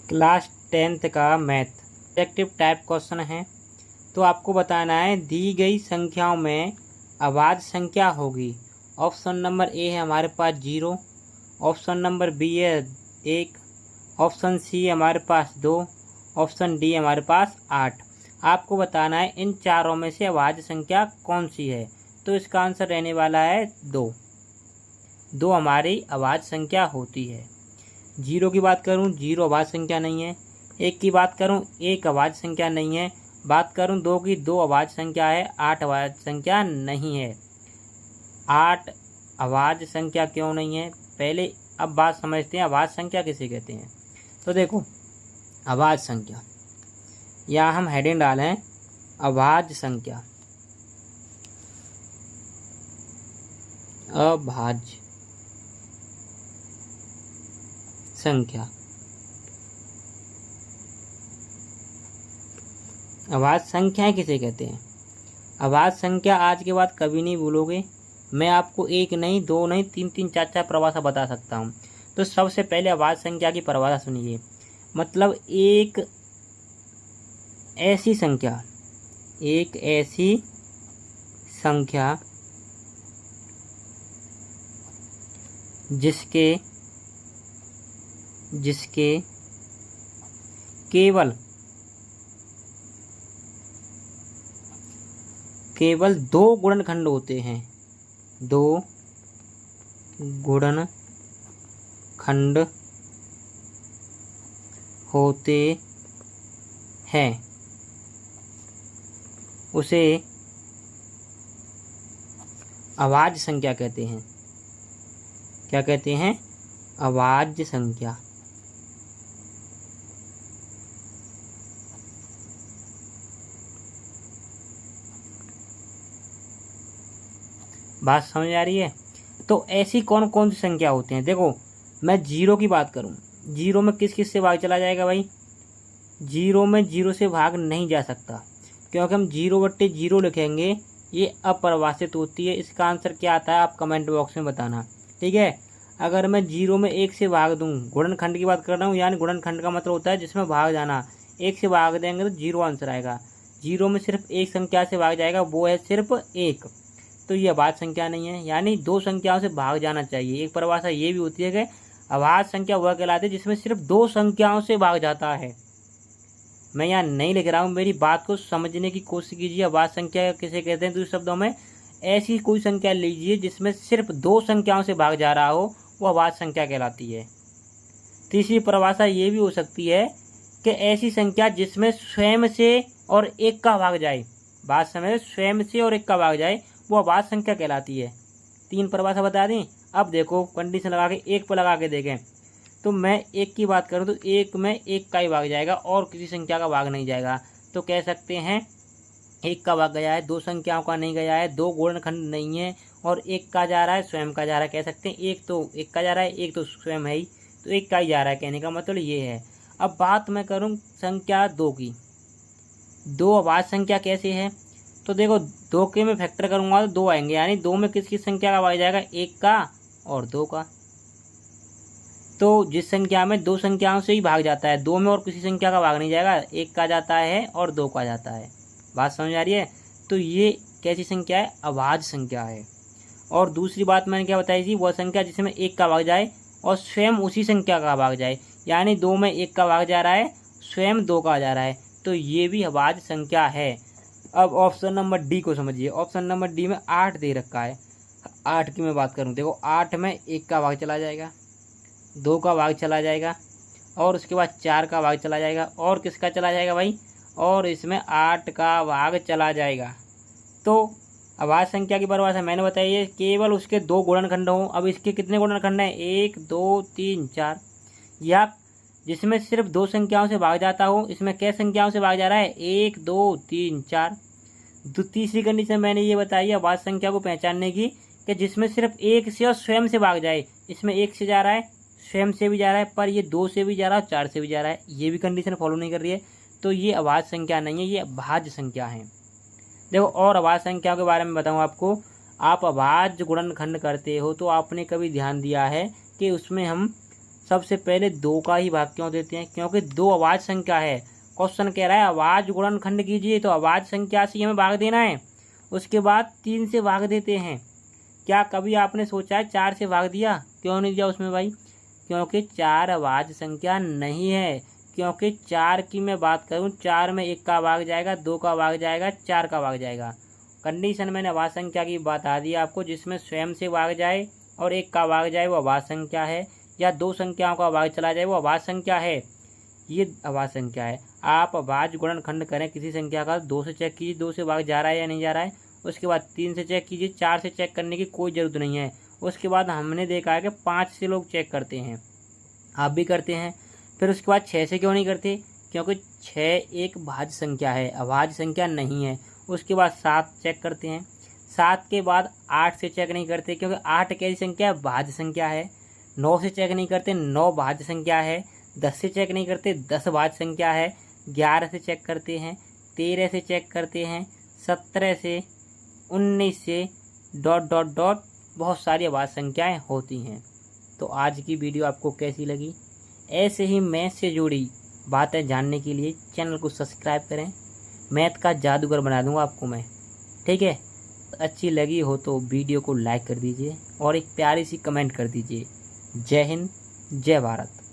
Class 10th का math objective type question है। तो आपको बताना है दी गई संख्याओं में अभाज्य संख्या होगी। ऑप्शन नंबर ए है हमारे पास 0, ऑप्शन नंबर बी है 1, ऑप्शन सी है हमारे पास 2, ऑप्शन डी हमारे पास 8। आपको बताना है इन चारों में से अभाज्य संख्या कौन सी है। तो इसका आंसर रहने वाला है 2। 2 हमारी अभाज्य संख्या होती है। 0 की बात करूं 0 अभाज्य संख्या नहीं है। 1 की बात करूं 1 अभाज्य संख्या नहीं है। बात करूं 2 की 2 अभाज्य संख्या है। 8 अभाज्य संख्या नहीं है। 8 अभाज्य संख्या क्यों नहीं है, पहले अब बात समझते हैं अभाज्य संख्या किसे कहते हैं। तो देखो अभाज्य संख्या, यहाँ हम हेडिंग डालें अभाज्य संख्या। अभाज्य संख्या, अभाज्य संख्याएं किसे कहते हैं। अभाज्य संख्या आज के बाद कभी नहीं भूलोगे। मैं आपको 1 नहीं 2 नहीं 3 3 4 4 परिभाषा बता सकता हूँ। तो सबसे पहले अभाज्य संख्या की परिभाषा सुनिए। मतलब एक ऐसी संख्या जिसके केवल 2 गुणनखंड होते हैं। 2 गुणनखंड होते हैं उसे अभाज्य संख्या कहते हैं। क्या कहते हैं? अभाज्य संख्या। बात समझ आ रही है? तो ऐसी कौन कौन सी संख्या होती हैं। देखो मैं 0 की बात करूं, 0 में किस किस से भाग चला जाएगा भाई। 0 में 0 से भाग नहीं जा सकता, क्योंकि हम 0/0 लिखेंगे, ये अपरिभाषित होती है। इसका आंसर क्या आता है आप कमेंट बॉक्स में बताना, ठीक है। अगर मैं 0 में 1 से भाग दूं, गुणनखंड की बात कर रहा हूँ, यानी गुणनखंड का मतलब होता है जिसमें भाग जाना। 1 से भाग देंगे तो 0 आंसर आएगा। 0 में सिर्फ एक संख्या से भाग जाएगा, वो है सिर्फ 1। तो ये अभाज्य संख्या नहीं है, यानी 2 संख्याओं से भाग जाना चाहिए। एक परिभाषा ये भी होती है कि अभाज्य संख्या वह कहलाती है जिसमें सिर्फ 2 संख्याओं से भाग जाता है। मैं यहाँ नहीं लिख रहा हूँ, मेरी बात को समझने की कोशिश कीजिए। अभाज्य संख्या किसे कहते हैं? दूसरे शब्दों में ऐसी कोई संख्या लीजिए जिसमें सिर्फ 2 संख्याओं से भाग जा रहा हो, वो अभाज्य संख्या कहलाती है। तीसरी परिभाषा ये भी हो सकती है कि ऐसी संख्या जिसमें स्वयं से और 1 का भाग जाए। बात समझे, स्वयं से और 1 का भाग जाए, वो अभाज्य संख्या कहलाती है। 3 परिभाषा बता दी। अब देखो कंडीशन लगा के 1 पर लगा के देखें। तो मैं 1 की बात करूं तो 1 में 1 का ही भाग जाएगा और किसी संख्या का भाग नहीं जाएगा। तो कह सकते हैं 1 का भाग गया है, 2 संख्याओं का नहीं गया है, 2 गुणनखंड नहीं है और 1 का जा रहा है, स्वयं का जा रहा है। कह सकते हैं 1 तो 1 का जा रहा है, 1 तो स्वयं है ही, तो 1 का ही जा रहा है। कहने का मतलब ये है। अब बात मैं करूँ संख्या 2 की। 2 अभाज्य संख्या कैसे है? तो देखो 2 के मैं फैक्टर करूंगा तो 2 आएंगे, यानी 2 में किस किस संख्या का भाग जाएगा? 1 का और 2 का। तो जिस संख्या में 2 संख्याओं से ही भाग जाता है, 2 में और किसी संख्या का भाग नहीं जाएगा, 1 का जाता है और 2 का जाता है। बात समझ आ रही है? तो ये कैसी संख्या है? अभाज्य संख्या है। और दूसरी बात मैंने क्या बताई थी? वह संख्या जिसमें 1 का भाग जाए और स्वयं उसी संख्या का भाग जाए, यानी 2 में 1 का भाग जा रहा है, स्वयं 2 का जा रहा है, तो ये भी अभाज्य संख्या है। अब ऑप्शन नंबर डी को समझिए। ऑप्शन नंबर डी में 8 दे रखा है। 8 की मैं बात करूं, देखो 8 में 1 का भाग चला जाएगा, 2 का भाग चला जाएगा और उसके बाद 4 का भाग चला जाएगा और किसका चला जाएगा भाई? और इसमें 8 का भाग चला जाएगा। तो अभाज्य संख्या की परिभाषा मैंने बताई है, केवल उसके 2 गुणनखंड हों। अब इसके कितने गुणनखंड हैं? 1 2 3 4। या जिसमें सिर्फ 2 संख्याओं से भाग जाता हो, इसमें कै संख्याओं से भाग जा रहा है? 1 2 3 4। तीसरी कंडीशन मैंने ये बताई है अभाज्य संख्या को पहचानने की, कि जिसमें सिर्फ 1 से और स्वयं से भाग जाए। इसमें 1 से जा रहा है, स्वयं से भी जा रहा है, पर ये 2 से भी जा रहा है और 4 से भी जा रहा है, ये भी कंडीशन फॉलो नहीं कर रही है। तो ये अभाज्य संख्या नहीं है, ये अभाज्य संख्या है। देखो और अभाज्य संख्याओं के बारे में बताऊँ आपको। आप अभाज्य गुणनखंड करते हो तो आपने कभी ध्यान दिया है कि उसमें हम सबसे पहले 2 का ही भाग क्यों देते हैं? क्योंकि 2 अभाज्य संख्या है। क्वेश्चन कह रहा है अभाज्य गुणनखंड कीजिए, तो अभाज्य संख्या से हमें भाग देना है। उसके बाद 3 से भाग देते हैं। क्या कभी आपने सोचा है 4 से भाग दिया? क्यों नहीं दिया उसमें भाई? क्योंकि 4 अभाज्य संख्या नहीं है। क्योंकि 4 की मैं बात करूं, 4 में 1 का भाग जाएगा, 2 का भाग जाएगा, 4 का भाग जाएगा। कंडीशन मैंने अभाज्य संख्या की बता दी आपको, जिसमें स्वयं से भाग जाए और 1 का भाग जाए वो अभाज्य संख्या है, या 2 संख्याओं का भाग चला जाए वो अभाज्य संख्या है। ये अभाज्य संख्या है। आप अभाज्य गुणनखंड करें किसी संख्या का, 2 से चेक कीजिए 2 से भाग जा रहा है या नहीं जा रहा है। उसके बाद 3 से चेक कीजिए, 4 से चेक करने की कोई ज़रूरत नहीं है। उसके बाद हमने देखा है कि 5 से लोग चेक करते हैं, आप भी करते हैं। फिर उसके बाद 6 से क्यों नहीं करते? क्योंकि 6 एक भाज्य संख्या है, अभाज्य संख्या नहीं है। उसके बाद 7 चेक करते हैं। 7 के बाद 8 से चेक नहीं करते, क्योंकि 8 कैसी संख्या है? भाज्य संख्या है। 9 से चेक नहीं करते, 9 भाज्य संख्या है। 10 से चेक नहीं करते, 10 भाज्य संख्या है। 11 से चेक करते हैं, 13 से चेक करते हैं, 17 से, 19 से, डॉट डॉट डॉट बहुत सारी अभाज्य संख्याएं होती हैं। तो आज की वीडियो आपको कैसी लगी? ऐसे ही मैथ से जुड़ी बातें जानने के लिए चैनल को सब्सक्राइब करें। मैथ का जादूगर बना दूंगा आपको मैं, ठीक है? अच्छी लगी हो तो वीडियो को लाइक कर दीजिए और एक प्यारी सी कमेंट कर दीजिए। जय हिंद, जय भारत।